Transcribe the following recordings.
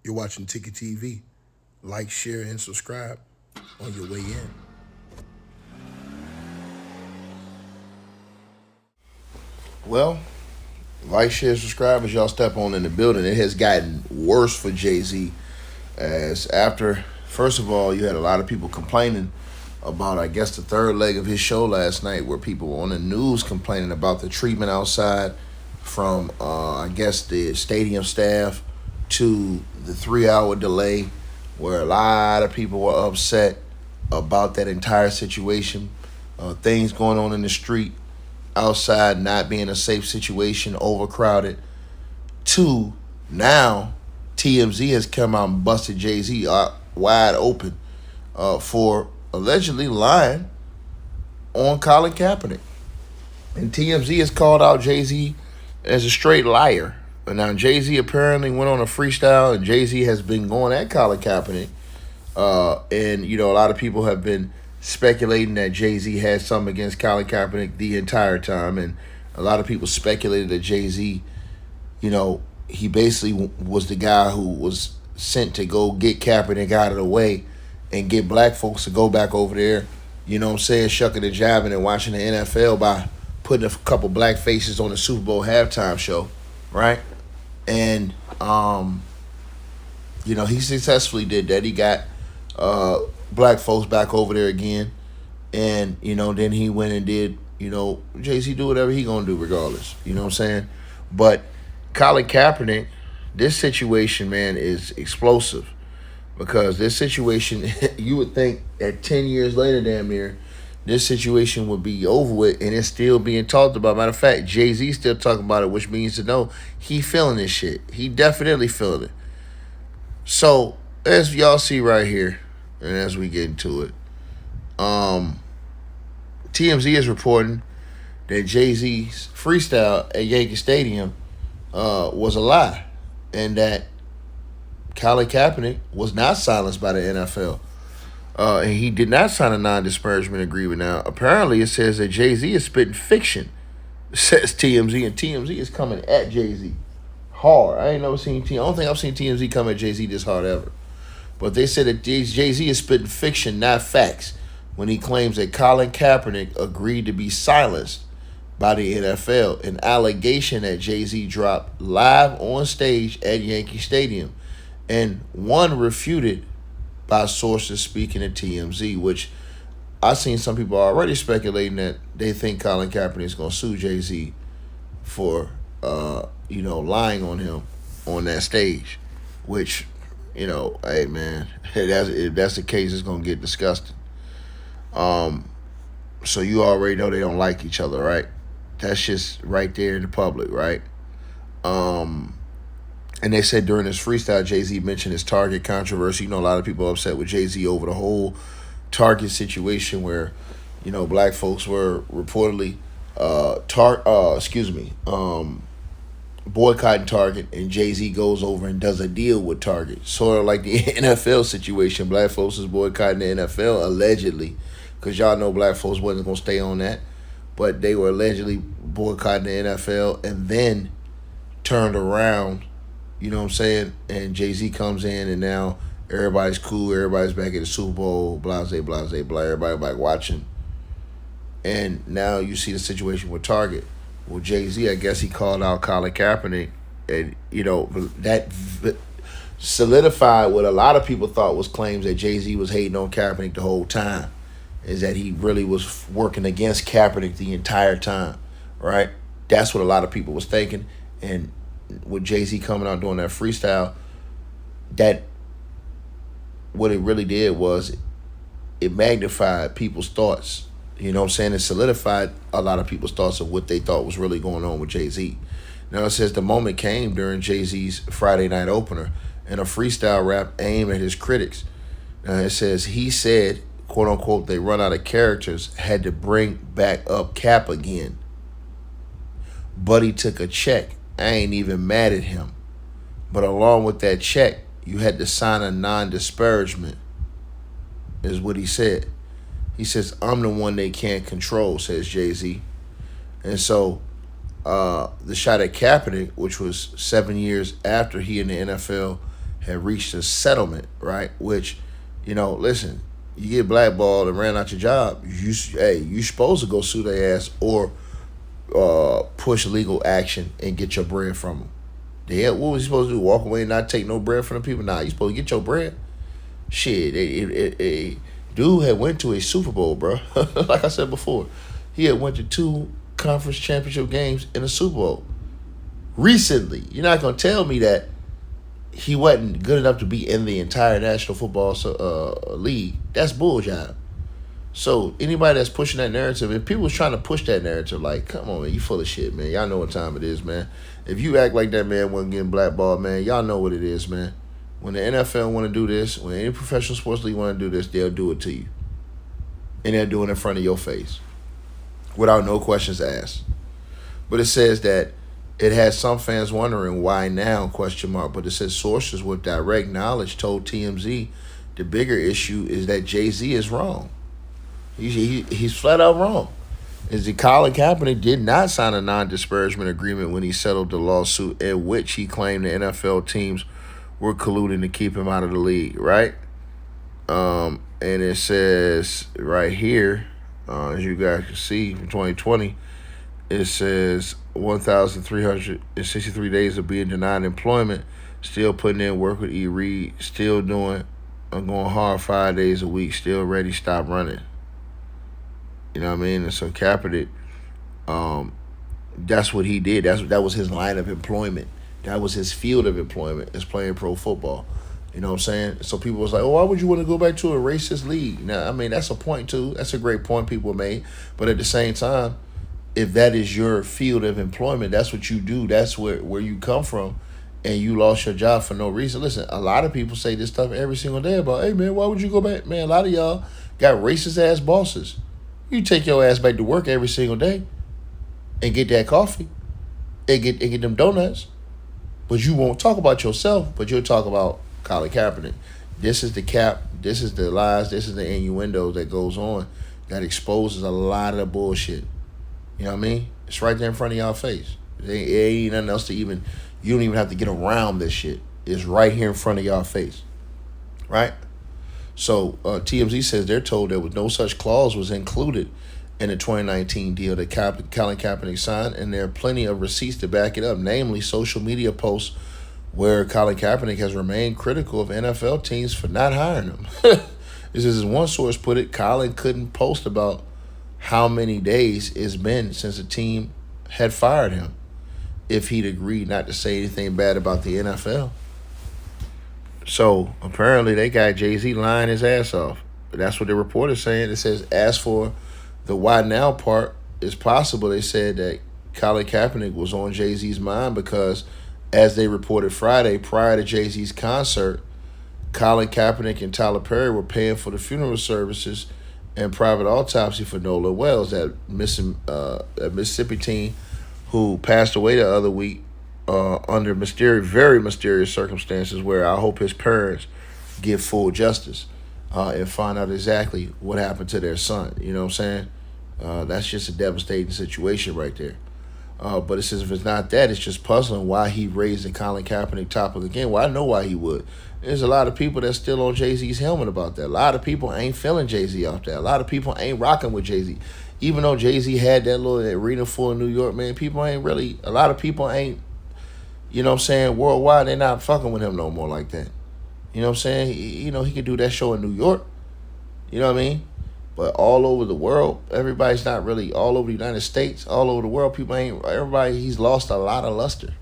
You're watching Ticket TV. Like, share, and subscribe on your way in. Well, like, share, subscribe as y'all step on in the building. It has gotten worse for Jay-Z as after, first of all, you had a lot of people complaining about, I guess, the third leg of his show last night where people were on the news complaining about the treatment outside from, I guess, the stadium staff to the 3 hour delay where a lot of people were upset about that entire situation. Things going on in the street outside not being a safe situation, overcrowded. Two, now TMZ has come out and busted Jay-Z wide open for allegedly lying on Colin Kaepernick. And TMZ has called out Jay-Z as a straight liar. But now Jay-Z apparently went on a freestyle, and Jay-Z has been going at Colin Kaepernick. And, a lot of people have been speculating that Jay-Z had something against Colin Kaepernick the entire time. And a lot of people speculated that Jay-Z, he basically was the guy who was sent to go get Kaepernick out of the way and get black folks to go back over there, shucking and jiving and watching the NFL by putting a couple black faces on the Super Bowl halftime show, right? And, he successfully did that. He got black folks back over there again. And, then he went and did, Jay-Z do whatever he gonna do regardless. You know what I'm saying? But Colin Kaepernick, this situation, man, is explosive. Because this situation, you would think that 10 years later, damn near, this situation would be over with, and it's still being talked about. Matter of fact, Jay-Z still talking about it, which means to know he feeling this shit. He definitely feeling it. So, as y'all see right here, and as we get into it, TMZ is reporting that Jay-Z's freestyle at Yankee Stadium was a lie, and that Colin Kaepernick was not silenced by the NFL. And he did not sign a non-disparagement agreement. Now, apparently it says that Jay-Z is spitting fiction, says TMZ, and TMZ is coming at Jay-Z hard. I ain't never seen I don't think I've seen TMZ come at Jay-Z this hard ever. But they said that Jay-Z is spitting fiction, not facts, when he claims that Colin Kaepernick agreed to be silenced by the NFL, an allegation that Jay-Z dropped live on stage at Yankee Stadium, and one refuted by sources speaking to TMZ, which I've seen some people already speculating that they think Colin Kaepernick is going to sue Jay-Z for, lying on him on that stage, which, hey, man, if that's the case, it's going to get disgusting. So you already know they don't like each other, right? That's just right there in the public, right? And they said during his freestyle, Jay-Z mentioned his Target controversy. A lot of people are upset with Jay-Z over the whole Target situation where, black folks were reportedly boycotting Target, and Jay-Z goes over and does a deal with Target. Sort of like the NFL situation. Black folks is boycotting the NFL, allegedly, because y'all know black folks wasn't going to stay on that. But they were allegedly boycotting the NFL and then turned around, you know what I'm saying? And Jay-Z comes in, and now everybody's cool. Everybody's back at the Super Bowl, blase, blase, blah. Everybody back watching. And now you see the situation with Target. Well, Jay-Z, I guess he called out Colin Kaepernick. And, that solidified what a lot of people thought was claims that Jay-Z was hating on Kaepernick the whole time. Is that he really was working against Kaepernick the entire time, right? That's what a lot of people was thinking. And with Jay-Z coming out doing that freestyle, that what it really did was it magnified people's thoughts. You know what I'm saying? It solidified a lot of people's thoughts of what they thought was really going on with Jay-Z. Now it says the moment came during Jay-Z's Friday night opener in a freestyle rap aimed at his critics. Now it says he said, quote unquote, they run out of characters, had to bring back up Cap again. Buddy took a check. I ain't even mad at him. But along with that check, you had to sign a non-disparagement, is what he said. He says, I'm the one they can't control, says Jay-Z. And so the shot at Kaepernick, which was 7 years after he in the NFL had reached a settlement, right? Which, listen, you get blackballed and ran out your job, you supposed to go sue their ass or push legal action and get your bread from them. Yeah, what was he supposed to do? Walk away and not take no bread from the people? Nah, you supposed to get your bread. Shit, a dude had went to a Super Bowl, bro. Like I said before, he had went to 2 conference championship games in a Super Bowl recently. You're not gonna tell me that he wasn't good enough to be in the entire National Football League. That's bullshit. So anybody that's pushing that narrative, and people was trying to push that narrative, like, come on, man, you full of shit, man. Y'all know what time it is, man. If you act like that man wasn't getting blackballed, man, y'all know what it is, man. When the NFL want to do this, when any professional sports league want to do this, they'll do it to you. And they'll do it in front of your face without no questions asked. But it says that it has some fans wondering why now, ? But it says sources with direct knowledge told TMZ the bigger issue is that Jay-Z is wrong. He's flat out wrong. Is that Colin Kaepernick did not sign a non-disparagement agreement when he settled the lawsuit in which he claimed the NFL teams were colluding to keep him out of the league, right? And it says right here, as you guys can see, from 2020, it says 1,363 days of being denied employment, still putting in work with E. Reed, still going hard 5 days a week, still ready, stop running. You know what I mean? And so Kaepernick, that's what he did. That was his line of employment. That was his field of employment, is playing pro football. You know what I'm saying? So people was like, oh, why would you want to go back to a racist league? Now, I mean, that's a point too. That's a great point people made. But at the same time, if that is your field of employment, that's what you do. That's where you come from, and you lost your job for no reason. Listen, a lot of people say this stuff every single day about, hey, man, why would you go back? Man, a lot of y'all got racist-ass bosses. You take your ass back to work every single day and get that coffee and get them donuts. But you won't talk about yourself, but you'll talk about Colin Kaepernick. This is the cap. This is the lies. This is the innuendo that goes on that exposes a lot of the bullshit. You know what I mean? It's right there in front of y'all face. It ain't nothing else to even, you don't even have to get around this shit. It's right here in front of y'all face. Right? So TMZ says they're told there was no such clause was included in the 2019 deal that Colin Kaepernick signed, and there are plenty of receipts to back it up, namely social media posts where Colin Kaepernick has remained critical of NFL teams for not hiring him. This is, as one source put it, Colin couldn't post about how many days it's been since the team had fired him if he'd agreed not to say anything bad about the NFL. So apparently they got Jay-Z lying his ass off. That's what the report is saying. It says, as for the why now part, it's possible they said that Colin Kaepernick was on Jay-Z's mind because, as they reported Friday, prior to Jay-Z's concert, Colin Kaepernick and Tyler Perry were paying for the funeral services and private autopsy for Nolan Wells, that Mississippi teen who passed away the other week under very mysterious circumstances, where I hope his parents get full justice and find out exactly what happened to their son. You know what I'm saying? That's just a devastating situation right there. But it says if it's not that, it's just puzzling why he raised the Colin Kaepernick topic again. Well, I know why he would. There's a lot of people that's still on Jay-Z's helmet about that. A lot of people ain't feeling Jay-Z off that. A lot of people ain't rocking with Jay-Z. Even though Jay-Z had that little arena full in New York, man, people ain't really, a lot of people ain't, you know what I'm saying, worldwide, they're not fucking with him no more like that. You know what I'm saying? He could do that show in New York. You know what I mean? But all over the world, everybody's not really, all over the United States, all over the world, he's lost a lot of luster.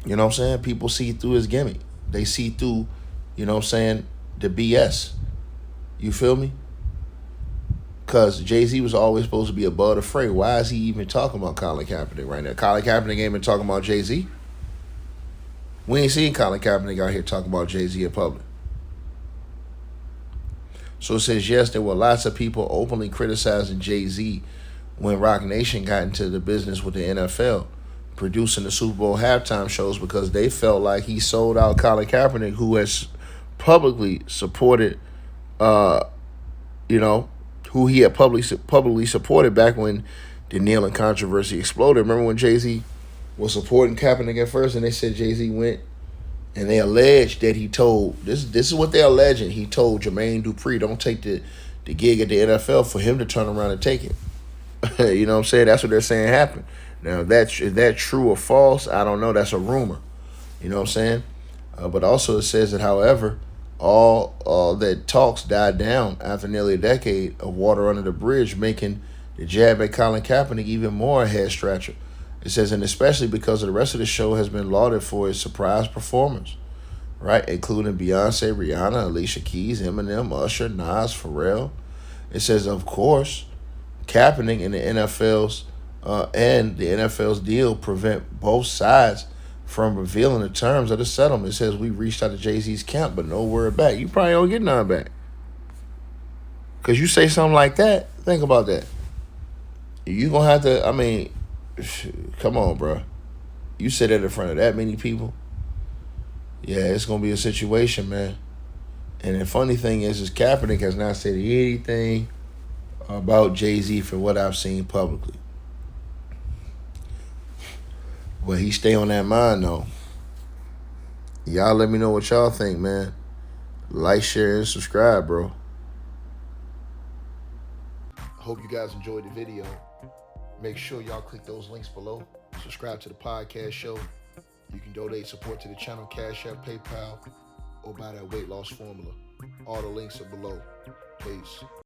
You know what I'm saying? People see through his gimmick. They see through, you know what I'm saying, the BS. You feel me? Because Jay-Z was always supposed to be above the fray. Why is he even talking about Colin Kaepernick right now? Colin Kaepernick ain't been talking about Jay-Z. We ain't seen Colin Kaepernick out here talking about Jay-Z in public. So it says, yes, there were lots of people openly criticizing Jay-Z when Roc Nation got into the business with the NFL, producing the Super Bowl halftime shows, because they felt like he sold out Colin Kaepernick, who has publicly supported, who he had publicly supported back when the kneeling controversy exploded. Remember when Jay-Z was supporting Kaepernick at first, and they said Jay-Z went And they allege that he told this. This is what they're alleging. He told Jermaine Dupri, "Don't take the gig at the NFL," for him to turn around and take it. You know what I'm saying? That's what they're saying happened. Now, is that true or false? I don't know. That's a rumor. You know what I'm saying? But also it says that, however, all that talks died down after nearly a decade of water under the bridge, making the jab at Colin Kaepernick even more a head scratcher. It says, and especially because the rest of the show has been lauded for its surprise performance, right? Including Beyonce, Rihanna, Alicia Keys, Eminem, Usher, Nas, Pharrell. It says, of course, Kaepernick and the NFL's deal prevent both sides from revealing the terms of the settlement. It says we reached out to Jay-Z's camp, but no word back. You probably don't get none back. Because you say something like that, think about that. You going to have to, I mean, come on, bro. You said that in front of that many people. Yeah, it's going to be a situation, man. And the funny thing is Kaepernick has not said anything about Jay-Z from what I've seen publicly. But he stay on that mind, though. Y'all let me know what y'all think, man. Like, share, and subscribe, bro. Hope you guys enjoyed the video. Make sure y'all click those links below. Subscribe to the podcast show. You can donate support to the channel, Cash App, PayPal, or buy that weight loss formula. All the links are below. Peace.